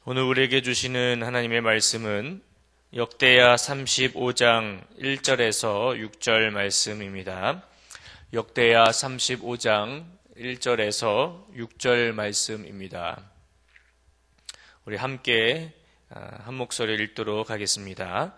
오늘 우리에게 주시는 하나님의 말씀은 역대하 35장 1절에서 6절 말씀입니다. 역대하 35장 1절에서 6절 말씀입니다. 우리 함께 한 목소리 읽도록 하겠습니다.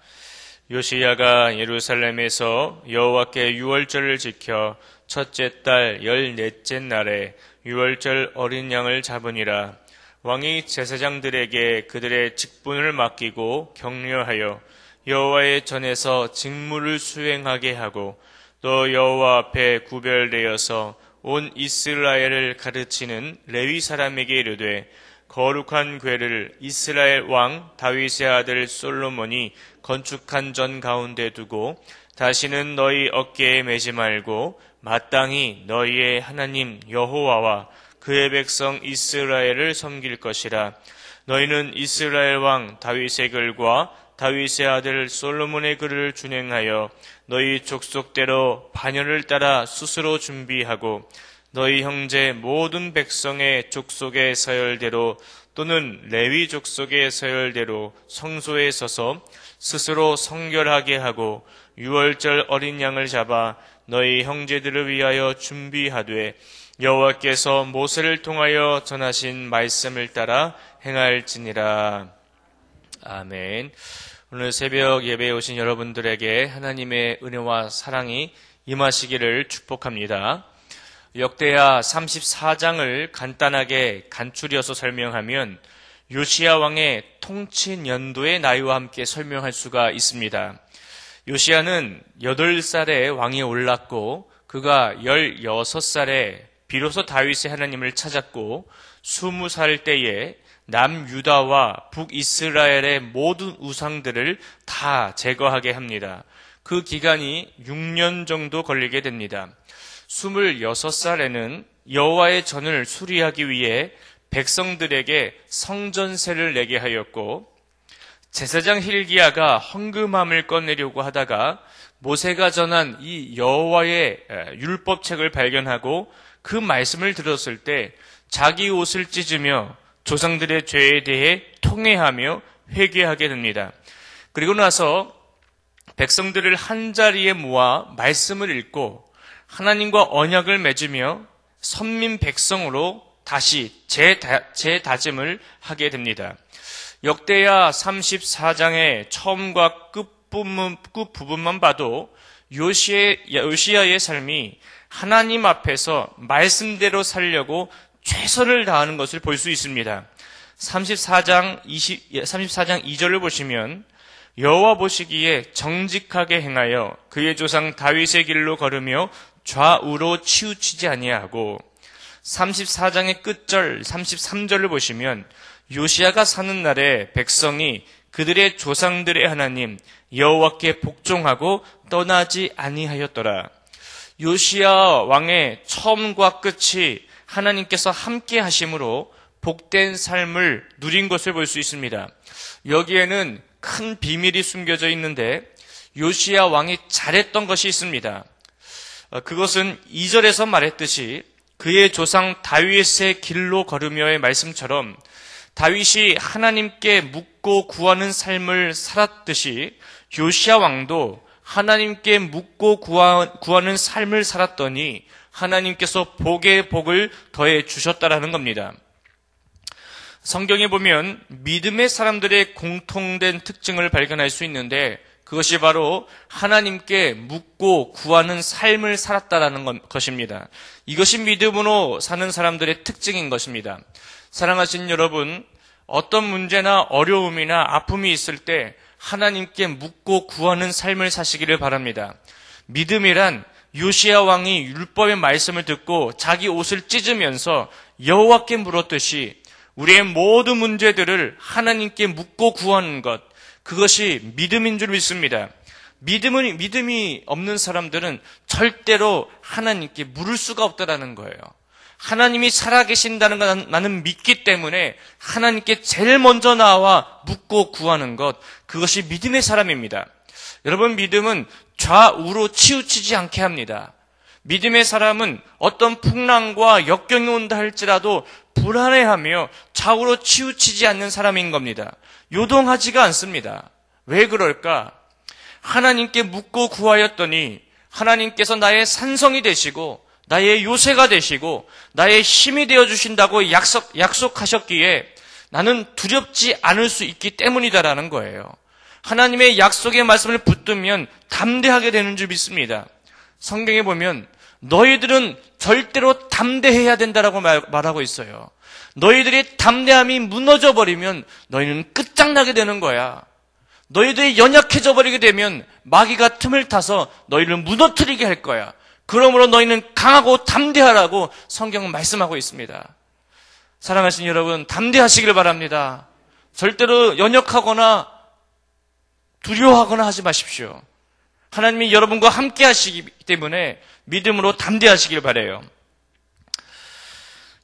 요시야가 예루살렘에서 여호와께 유월절을 지켜 첫째 달 14째 날에 유월절 어린 양을 잡으니라. 왕이 제사장들에게 그들의 직분을 맡기고 격려하여 여호와의 전에서 직무를 수행하게 하고 또 여호와 앞에 구별되어서 온 이스라엘을 가르치는 레위 사람에게 이르되 거룩한 궤를 이스라엘 왕 다윗의 아들 솔로몬이 건축한 전 가운데 두고 다시는 너희 어깨에 매지 말고 마땅히 너희의 하나님 여호와와 그의 백성 이스라엘을 섬길 것이라. 너희는 이스라엘 왕 다윗의 글과 다윗의 아들 솔로몬의 글을 준행하여 너희 족속대로 반열을 따라 스스로 준비하고 너희 형제 모든 백성의 족속의 서열대로 또는 레위 족속의 서열대로 성소에 서서 스스로 성결하게 하고 유월절 어린 양을 잡아 너희 형제들을 위하여 준비하되 여호와께서 모세를 통하여 전하신 말씀을 따라 행할지니라. 아멘. 오늘 새벽 예배에 오신 여러분들에게 하나님의 은혜와 사랑이 임하시기를 축복합니다. 역대하 34장을 간단하게 간추려서 설명하면 요시야 왕의 통치 연도의 나이와 함께 설명할 수가 있습니다. 요시야는 8살에 왕위에 올랐고 그가 16살에 비로소 다윗의 하나님을 찾았고 20살 때에 남유다와 북이스라엘의 모든 우상들을 다 제거하게 합니다. 그 기간이 6년 정도 걸리게 됩니다. 26살에는 여호와의 전을 수리하기 위해 백성들에게 성전세를 내게 하였고 제사장 hil기야가 헌금함을 꺼내려고 하다가 모세가 전한 이 여호와의 율법책을 발견하고 그 말씀을 들었을 때 자기 옷을 찢으며 조상들의 죄에 대해 통회하며 회개하게 됩니다. 그리고 나서 백성들을 한자리에 모아 말씀을 읽고 하나님과 언약을 맺으며 선민 백성으로 다시 재다짐을 하게 됩니다. 역대하 34장의 처음과 끝부분만 봐도 요시야의 삶이 하나님 앞에서 말씀대로 살려고 최선을 다하는 것을 볼 수 있습니다. 34장 2절을 보시면 여호와 보시기에 정직하게 행하여 그의 조상 다윗의 길로 걸으며 좌우로 치우치지 아니하고 34장의 끝절 33절을 보시면 요시야가 사는 날에 백성이 그들의 조상들의 하나님 여호와께 복종하고 떠나지 아니하였더라. 요시야 왕의 처음과 끝이 하나님께서 함께 하심으로 복된 삶을 누린 것을 볼 수 있습니다. 여기에는 큰 비밀이 숨겨져 있는데 요시야 왕이 잘했던 것이 있습니다. 그것은 2절에서 말했듯이 그의 조상 다윗의 길로 걸으며의 말씀처럼 다윗이 하나님께 묻고 구하는 삶을 살았듯이 요시야 왕도 하나님께 묻고 구하는 삶을 살았더니 하나님께서 복의 복을 더해 주셨다라는 겁니다. 성경에 보면 믿음의 사람들의 공통된 특징을 발견할 수 있는데 그것이 바로 하나님께 묻고 구하는 삶을 살았다라는 것입니다. 이것이 믿음으로 사는 사람들의 특징인 것입니다. 사랑하신 여러분, 어떤 문제나 어려움이나 아픔이 있을 때 하나님께 묻고 구하는 삶을 사시기를 바랍니다. 믿음이란 요시야 왕이 율법의 말씀을 듣고 자기 옷을 찢으면서 여호와께 물었듯이 우리의 모든 문제들을 하나님께 묻고 구하는 것, 그것이 믿음인 줄 믿습니다. 믿음이 없는 사람들은 절대로 하나님께 물을 수가 없다라는 거예요. 하나님이 살아계신다는 걸 나는 믿기 때문에 하나님께 제일 먼저 나와 묻고 구하는 것, 그것이 믿음의 사람입니다. 여러분, 믿음은 좌우로 치우치지 않게 합니다. 믿음의 사람은 어떤 풍랑과 역경이 온다 할지라도 불안해하며 좌우로 치우치지 않는 사람인 겁니다. 요동하지가 않습니다. 왜 그럴까? 하나님께 묻고 구하였더니 하나님께서 나의 산성이 되시고 나의 요새가 되시고 나의 힘이 되어주신다고 약속하셨기에 나는 두렵지 않을 수 있기 때문이다라는 거예요. 하나님의 약속의 말씀을 붙들면 담대하게 되는 줄 믿습니다. 성경에 보면 너희들은 절대로 담대해야 된다라고 말하고 있어요. 너희들의 담대함이 무너져 버리면 너희는 끝장나게 되는 거야. 너희들이 연약해져 버리게 되면 마귀가 틈을 타서 너희를 무너뜨리게 할 거야. 그러므로 너희는 강하고 담대하라고 성경은 말씀하고 있습니다. 사랑하시는 여러분, 담대하시길 바랍니다. 절대로 연약하거나 두려워하거나 하지 마십시오. 하나님이 여러분과 함께 하시기 때문에 믿음으로 담대하시길 바라요.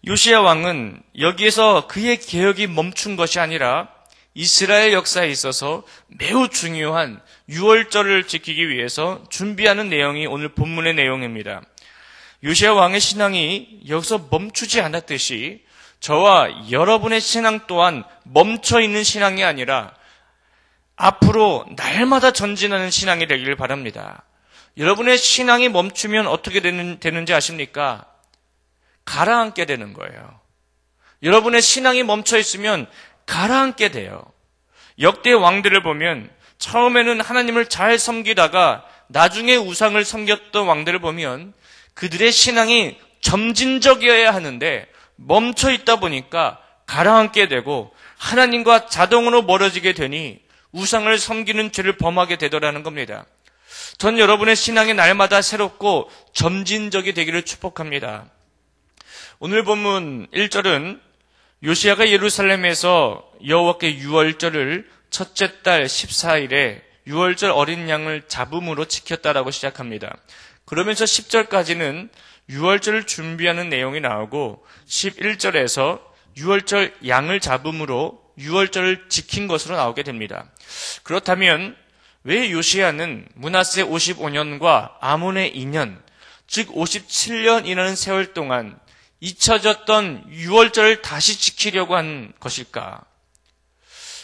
요시야 왕은 여기에서 그의 개혁이 멈춘 것이 아니라 이스라엘 역사에 있어서 매우 중요한 유월절을 지키기 위해서 준비하는 내용이 오늘 본문의 내용입니다. 요시야 왕의 신앙이 여기서 멈추지 않았듯이 저와 여러분의 신앙 또한 멈춰있는 신앙이 아니라 앞으로 날마다 전진하는 신앙이 되기를 바랍니다. 여러분의 신앙이 멈추면 어떻게 되는지 아십니까? 가라앉게 되는 거예요. 여러분의 신앙이 멈춰있으면 가라앉게 돼요. 역대 왕들을 보면 처음에는 하나님을 잘 섬기다가 나중에 우상을 섬겼던 왕들을 보면 그들의 신앙이 점진적이어야 하는데 멈춰있다 보니까 가라앉게 되고 하나님과 자동으로 멀어지게 되니 우상을 섬기는 죄를 범하게 되더라는 겁니다. 전 여러분의 신앙이 날마다 새롭고 점진적이 되기를 축복합니다. 오늘 본문 1절은 요시야가 예루살렘에서 여호와께 유월절을 첫째 달 14일에 유월절 어린 양을 잡음으로 지켰다라고 시작합니다. 그러면서 10절까지는 유월절을 준비하는 내용이 나오고 11절에서 유월절 양을 잡음으로 유월절을 지킨 것으로 나오게 됩니다. 그렇다면 왜 요시야는 므낫세 55년과 아몬의 2년, 즉 57년이라는 세월 동안 잊혀졌던 유월절을 다시 지키려고 한 것일까?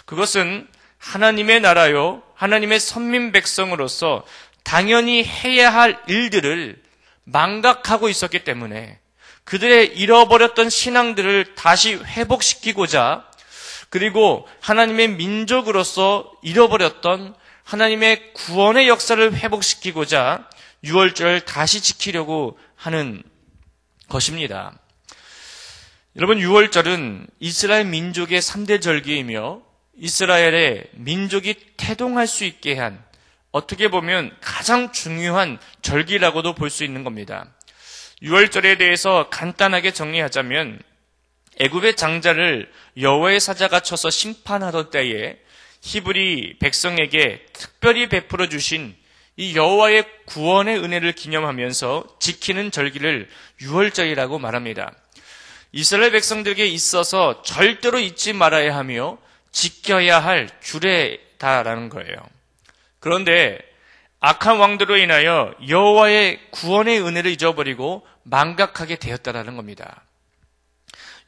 그것은 하나님의 나라요, 하나님의 선민 백성으로서 당연히 해야 할 일들을 망각하고 있었기 때문에 그들의 잃어버렸던 신앙들을 다시 회복시키고자, 그리고 하나님의 민족으로서 잃어버렸던 하나님의 구원의 역사를 회복시키고자 유월절을 다시 지키려고 하는 것입니다. 여러분, 유월절은 이스라엘 민족의 3대 절기이며 이스라엘의 민족이 태동할 수 있게 한, 어떻게 보면 가장 중요한 절기라고도 볼 수 있는 겁니다. 유월절에 대해서 간단하게 정리하자면 애굽의 장자를 여호와의 사자가 쳐서 심판하던 때에 히브리 백성에게 특별히 베풀어 주신 이 여호와의 구원의 은혜를 기념하면서 지키는 절기를 유월절이라고 말합니다. 이스라엘 백성들에게 있어서 절대로 잊지 말아야 하며 지켜야 할 규례다라는 거예요. 그런데 악한 왕들로 인하여 여호와의 구원의 은혜를 잊어버리고 망각하게 되었다라는 겁니다.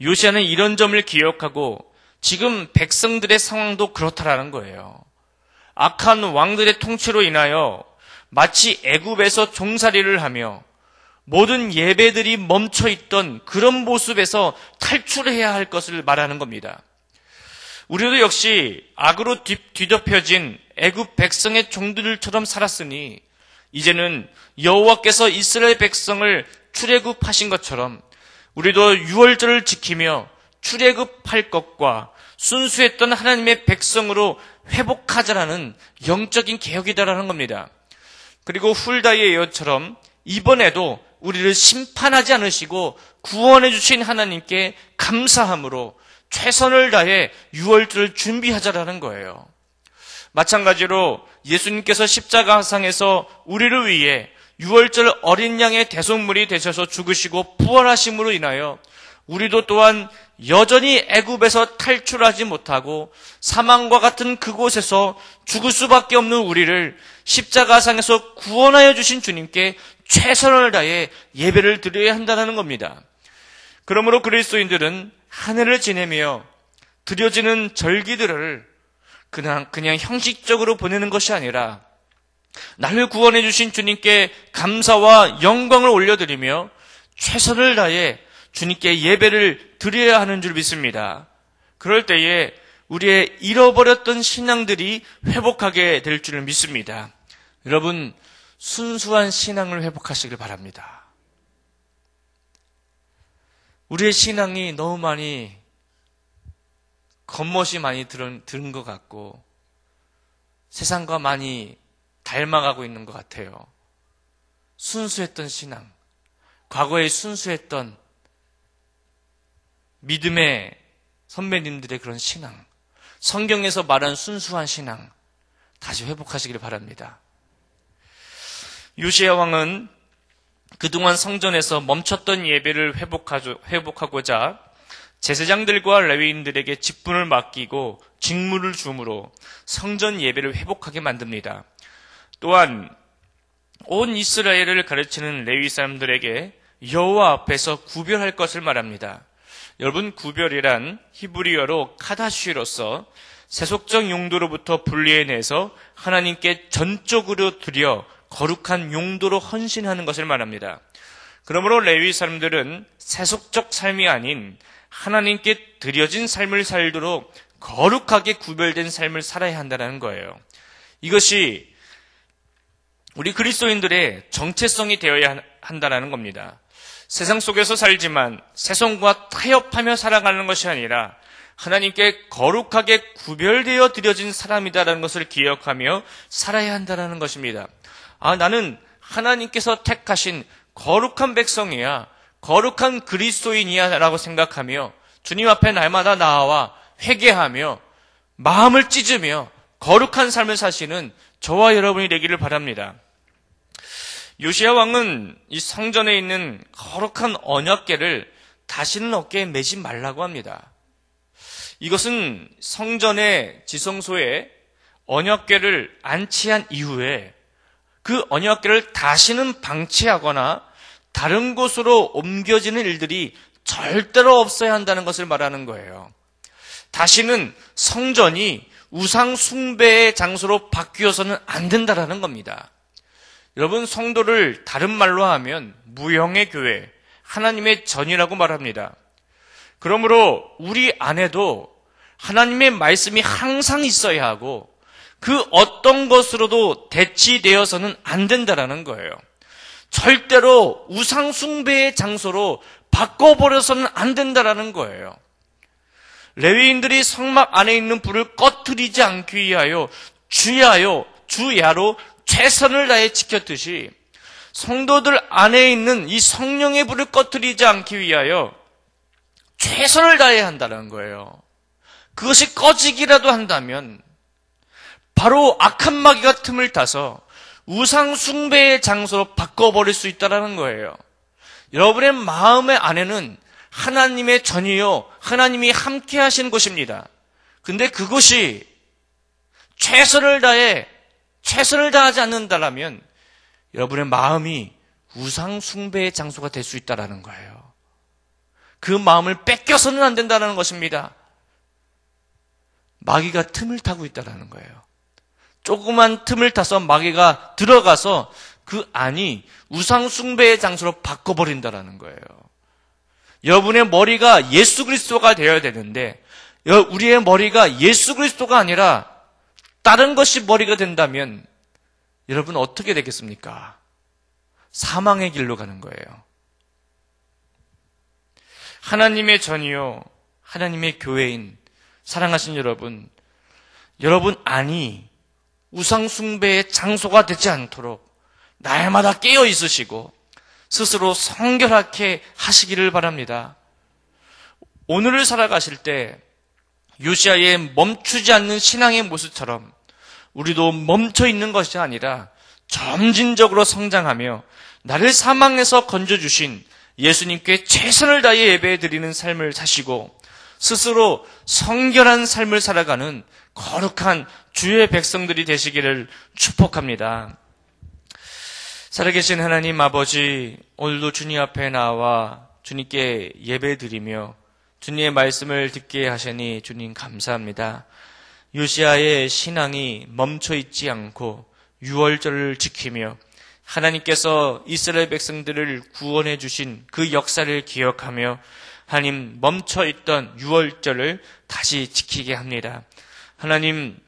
요시야는 이런 점을 기억하고 지금 백성들의 상황도 그렇다라는 거예요. 악한 왕들의 통치로 인하여 마치 애굽에서 종살이를 하며 모든 예배들이 멈춰있던 그런 모습에서 탈출해야 할 것을 말하는 겁니다. 우리도 역시 악으로 뒤덮여진 애굽 백성의 종들처럼 살았으니 이제는 여호와께서 이스라엘 백성을 출애굽하신 것처럼 우리도 유월절을 지키며 출애굽할 것과 순수했던 하나님의 백성으로 회복하자라는 영적인 개혁이다라는 겁니다. 그리고 훌다의 예언처럼 이번에도 우리를 심판하지 않으시고 구원해 주신 하나님께 감사함으로 최선을 다해 유월절을 준비하자라는 거예요. 마찬가지로 예수님께서 십자가상에서 우리를 위해 유월절 어린 양의 대속물이 되셔서 죽으시고 부활하심으로 인하여 우리도 또한 여전히 애굽에서 탈출하지 못하고 사망과 같은 그곳에서 죽을 수밖에 없는 우리를 십자가상에서 구원하여 주신 주님께 최선을 다해 예배를 드려야 한다는 겁니다. 그러므로 그리스도인들은 한 해를 지내며 드려지는 절기들을 그냥 형식적으로 보내는 것이 아니라 나를 구원해 주신 주님께 감사와 영광을 올려드리며 최선을 다해 주님께 예배를 드려야 하는 줄 믿습니다. 그럴 때에 우리의 잃어버렸던 신앙들이 회복하게 될 줄을 믿습니다. 여러분, 순수한 신앙을 회복하시길 바랍니다. 우리의 신앙이 너무 많이 겉멋이 많이 들은 것 같고 세상과 많이 닮아가고 있는 것 같아요. 순수했던 신앙, 과거에 순수했던 믿음의 선배님들의 그런 신앙, 성경에서 말한 순수한 신앙 다시 회복하시길 바랍니다. 요시야 왕은 그동안 성전에서 멈췄던 예배를 회복하고자 제사장들과 레위인들에게 직분을 맡기고 직무를 줌으로 성전 예배를 회복하게 만듭니다. 또한 온 이스라엘을 가르치는 레위 사람들에게 여호와 앞에서 구별할 것을 말합니다. 여러분, 구별이란 히브리어로 카다쉬로서 세속적 용도로부터 분리해내서 하나님께 전적으로 드려 거룩한 용도로 헌신하는 것을 말합니다. 그러므로 레위 사람들은 세속적 삶이 아닌 하나님께 드려진 삶을 살도록 거룩하게 구별된 삶을 살아야 한다는 거예요. 이것이 우리 그리스도인들의 정체성이 되어야 한다는 겁니다. 세상 속에서 살지만 세상과 타협하며 살아가는 것이 아니라 하나님께 거룩하게 구별되어 드려진 사람이다라는 것을 기억하며 살아야 한다는 것입니다. 나는 하나님께서 택하신 거룩한 백성이야, 거룩한 그리스도인이야 라고 생각하며 주님 앞에 날마다 나와 회개하며 마음을 찢으며 거룩한 삶을 사시는 저와 여러분이 되기를 바랍니다. 요시야 왕은 이 성전에 있는 거룩한 언약궤를 다시는 어깨에 매지 말라고 합니다. 이것은 성전의 지성소에 언약궤를 안치한 이후에 그 언약궤를 다시는 방치하거나 다른 곳으로 옮겨지는 일들이 절대로 없어야 한다는 것을 말하는 거예요. 다시는 성전이 우상 숭배의 장소로 바뀌어서는 안 된다라는 겁니다. 여러분, 성도를 다른 말로 하면 무형의 교회, 하나님의 전이라고 말합니다. 그러므로 우리 안에도 하나님의 말씀이 항상 있어야 하고 그 어떤 것으로도 대치되어서는 안 된다라는 거예요. 절대로 우상 숭배의 장소로 바꿔버려서는 안 된다라는 거예요. 레위인들이 성막 안에 있는 불을 꺼트리지 않기 위하여 주야로 최선을 다해 지켰듯이 성도들 안에 있는 이 성령의 불을 꺼트리지 않기 위하여 최선을 다해야 한다는 거예요. 그것이 꺼지기라도 한다면 바로 악한 마귀가 틈을 타서 우상 숭배의 장소로 바꿔버릴 수 있다는 거예요. 여러분의 마음의 안에는 하나님의 전이요, 하나님이 함께 하시는 곳입니다. 근데 그것이 최선을 다하지 않는다라면 여러분의 마음이 우상 숭배의 장소가 될 수 있다는 거예요. 그 마음을 뺏겨서는 안 된다는 것입니다. 마귀가 틈을 타고 있다는 거예요. 조그만 틈을 타서 마귀가 들어가서 그 안이 우상 숭배의 장소로 바꿔버린다는 거예요. 여러분의 머리가 예수 그리스도가 되어야 되는데 우리의 머리가 예수 그리스도가 아니라 다른 것이 머리가 된다면 여러분 어떻게 되겠습니까? 사망의 길로 가는 거예요. 하나님의 전이요, 하나님의 교회인 사랑하신 여러분 안이 우상 숭배의 장소가 되지 않도록 날마다 깨어 있으시고 스스로 성결하게 하시기를 바랍니다. 오늘을 살아가실 때 요시야의 멈추지 않는 신앙의 모습처럼 우리도 멈춰 있는 것이 아니라 점진적으로 성장하며 나를 사망에서 건져주신 예수님께 최선을 다해 예배해 드리는 삶을 사시고 스스로 성결한 삶을 살아가는 거룩한 주의 백성들이 되시기를 축복합니다. 살아계신 하나님 아버지, 오늘도 주님 앞에 나와 주님께 예배 드리며 주님의 말씀을 듣게 하시니 주님 감사합니다. 요시야의 신앙이 멈춰 있지 않고 유월절을 지키며 하나님께서 이스라엘 백성들을 구원해 주신 그 역사를 기억하며 하나님 멈춰 있던 유월절을 다시 지키게 합니다. 하나님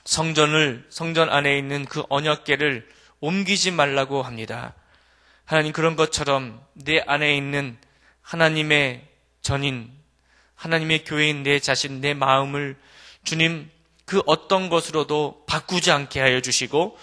성전 안에 있는 그 언약궤를 옮기지 말라고 합니다. 하나님 그런 것처럼 내 안에 있는 하나님의 전인, 하나님의 교회인 내 자신, 내 마음을 주님 그 어떤 것으로도 바꾸지 않게 하여 주시고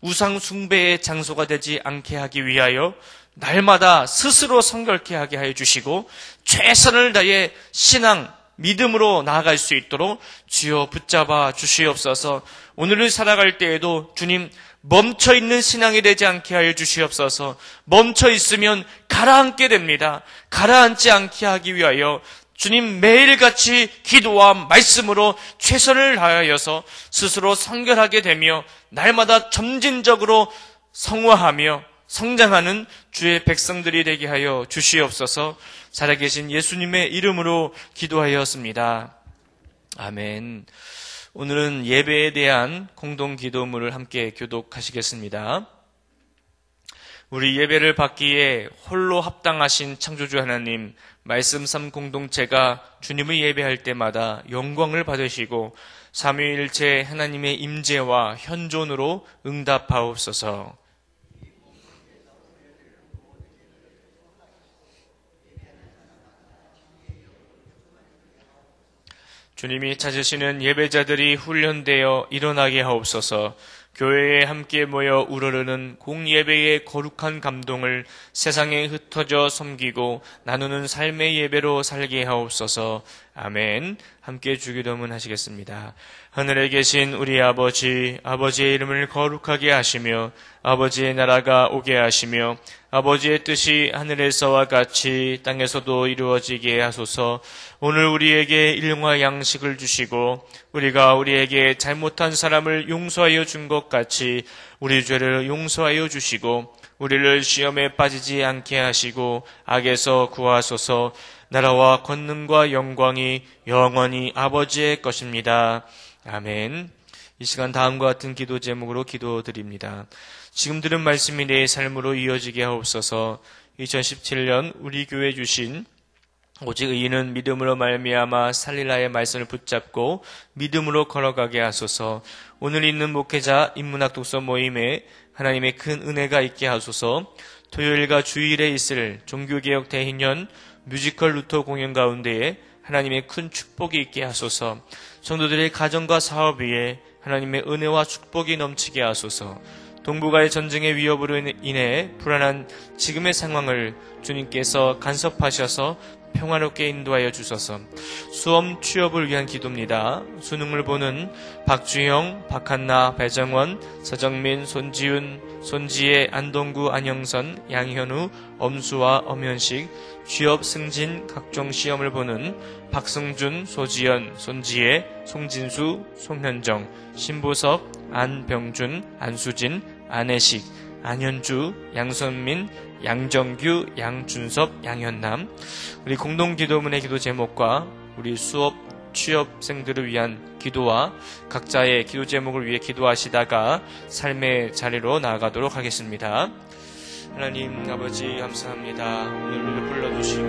우상 숭배의 장소가 되지 않게 하기 위하여 날마다 스스로 성결케 하게 하여 주시고 최선을 다해 신앙, 믿음으로 나아갈 수 있도록 주여 붙잡아 주시옵소서. 오늘을 살아갈 때에도 주님 멈춰있는 신앙이 되지 않게 하여 주시옵소서. 멈춰있으면 가라앉게 됩니다. 가라앉지 않게 하기 위하여 주님 매일같이 기도와 말씀으로 최선을 다하여서 스스로 성결하게 되며 날마다 점진적으로 성화하며 성장하는 주의 백성들이 되게 하여 주시옵소서. 살아계신 예수님의 이름으로 기도하였습니다. 아멘. 오늘은 예배에 대한 공동 기도문을 함께 교독하시겠습니다. 우리 예배를 받기에 홀로 합당하신 창조주 하나님, 말씀 삶 공동체가 주님을 예배할 때마다 영광을 받으시고 삼위일체 하나님의 임재와 현존으로 응답하옵소서. 주님이 찾으시는 예배자들이 훈련되어 일어나게 하옵소서. 교회에 함께 모여 우러르는 공예배의 거룩한 감동을 세상에 흩어져 섬기고 나누는 삶의 예배로 살게 하옵소서. 아멘. 함께 주기도문 하시겠습니다. 하늘에 계신 우리 아버지, 아버지의 이름을 거룩하게 하시며 아버지의 나라가 오게 하시며 아버지의 뜻이 하늘에서와 같이 땅에서도 이루어지게 하소서. 오늘 우리에게 일용할 양식을 주시고 우리가 우리에게 잘못한 사람을 용서하여 준 것 같이 우리 죄를 용서하여 주시고 우리를 시험에 빠지지 않게 하시고 악에서 구하소서. 나라와 권능과 영광이 영원히 아버지의 것입니다. 아멘. 이 시간 다음과 같은 기도 제목으로 기도드립니다. 지금 들은 말씀이 내 삶으로 이어지게 하옵소서. 2017년 우리 교회 주신 오직 의인은 믿음으로 말미암아 살리라의 말씀을 붙잡고 믿음으로 걸어가게 하소서. 오늘 있는 목회자 인문학 독서 모임에 하나님의 큰 은혜가 있게 하소서. 토요일과 주일에 있을 종교개혁 대희년 뮤지컬 루터 공연 가운데에 하나님의 큰 축복이 있게 하소서. 성도들의 가정과 사업 위에 하나님의 은혜와 축복이 넘치게 하소서. 동북아의 전쟁의 위협으로 인해 불안한 지금의 상황을 주님께서 간섭하셔서 평화롭게 인도하여 주소서. 수험 취업을 위한 기도입니다. 수능을 보는 박주영, 박한나, 배정원, 서정민, 손지윤, 손지혜, 안동구, 안영선, 양현우, 엄수와 엄현식, 취업 승진 각종 시험을 보는 박승준, 소지연, 손지혜, 송진수, 송현정, 신보섭, 안병준, 안수진, 안혜식, 안현주, 양선민, 양정규, 양준섭, 양현남. 우리 공동기도문의 기도 제목과 우리 수업 취업생들을 위한 기도와 각자의 기도 제목을 위해 기도하시다가 삶의 자리로 나아가도록 하겠습니다. 하나님 아버지 감사합니다. 오늘 우리를 불러주시고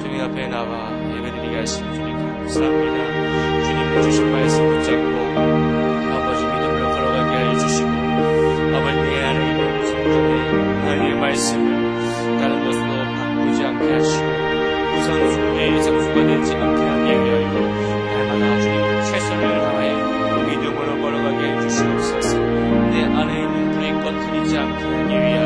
주님 앞에 나와 예배드리게 하신 주님 감사합니다. 주님 주신 말씀 붙잡고 아버지 믿음으로 걸어가게 하여 주시고 아버지 내 안에 있는 성전에 하나님의 말씀을 다른 것으로 바꾸지 않게 하시고 우상 숭배의 장소가 되지 않게 하게 하여 날마다 주님 최선을 다하여 믿음으로 걸어가게 해 주시옵소서. 내 안에 있는 불이 꺼트리지 않게 하기 위하여